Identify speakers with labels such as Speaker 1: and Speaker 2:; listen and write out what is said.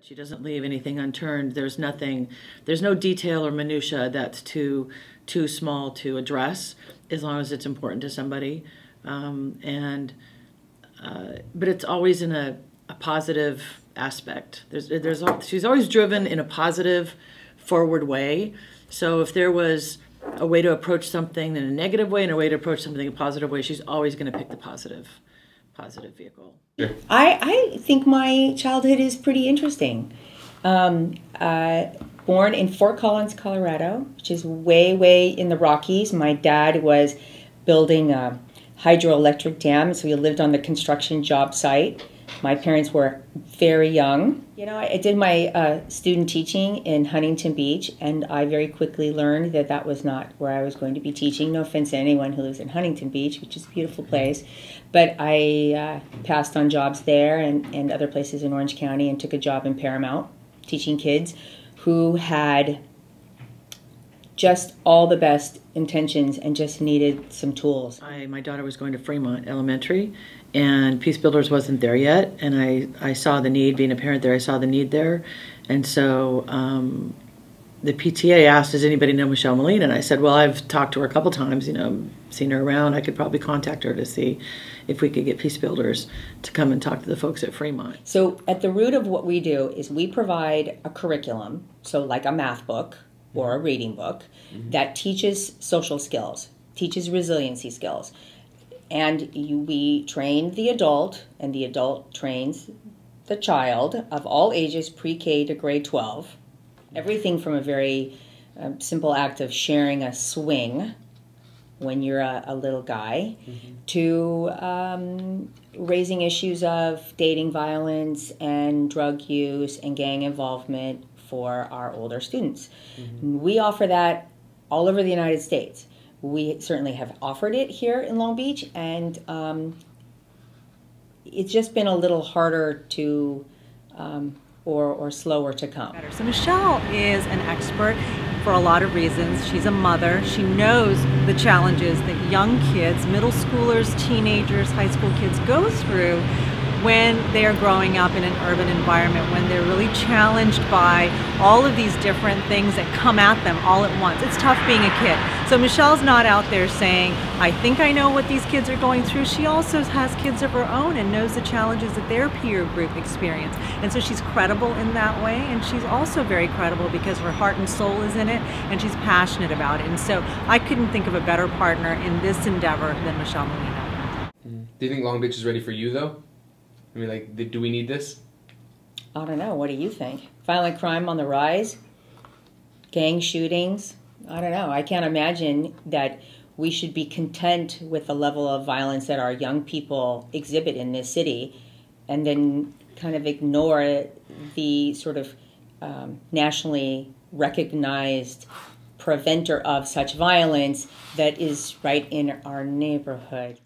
Speaker 1: She doesn't leave anything unturned. There's no detail or minutia that's too small to address, as long as it's important to somebody. But it's always in a positive aspect. She's always driven in a positive, forward way. So if there was a way to approach something in a negative way and a way to approach something in a positive way, she's always going to pick the positive vehicle.
Speaker 2: I think my childhood is pretty interesting. Born in Fort Collins, Colorado, which is way in the Rockies. My dad was building a hydroelectric dam, so we lived on the construction job site. My parents were very young. I did my student teaching in Huntington Beach, and I very quickly learned that that was not where I was going to be teaching. No offense to anyone who lives in Huntington Beach, which is a beautiful place. But I passed on jobs there and other places in Orange County and took a job in Paramount teaching kids who had just all the best intentions and just needed some tools.
Speaker 1: My daughter was going to Fremont Elementary, and PeaceBuilders wasn't there yet, and I saw the need. Being a parent there, I saw the need there, and so the PTA asked, does anybody know Michelle Molina? And I said, well, I've talked to her a couple times, seen her around. I could probably contact her to see if we could get PeaceBuilders to come and talk to the folks at Fremont.
Speaker 2: So at the root of what we do is we provide a curriculum, so like a math book or a reading book, that teaches social skills, teaches resiliency skills. And we train the adult, and the adult trains the child of all ages, pre-K to grade 12. Everything from a very simple act of sharing a swing when you're a little guy, to raising issues of dating violence and drug use and gang involvement for our older students. We offer that all over the United States. We certainly have offered it here in Long Beach, and it's just been a little harder to or slower to come.
Speaker 3: So Michelle is an expert for a lot of reasons. She's a mother. She knows the challenges that young kids, middle schoolers, teenagers, high school kids go through when they are growing up in an urban environment, when they're really challenged by all of these different things that come at them all at once. It's tough being a kid. So Michelle's not out there saying, I think I know what these kids are going through. She also has kids of her own and knows the challenges that their peer group experience. And so she's credible in that way, and she's also very credible because her heart and soul is in it, and she's passionate about it. And so I couldn't think of a better partner in this endeavor than Michelle Molina.
Speaker 4: Do you think Long Beach is ready for you, though? I mean, do we need this?
Speaker 2: I don't know. What do you think? Violent crime on the rise? Gang shootings? I don't know. I can't imagine that we should be content with the level of violence that our young people exhibit in this city and then kind of ignore the sort of nationally recognized preventer of such violence that is right in our neighborhood.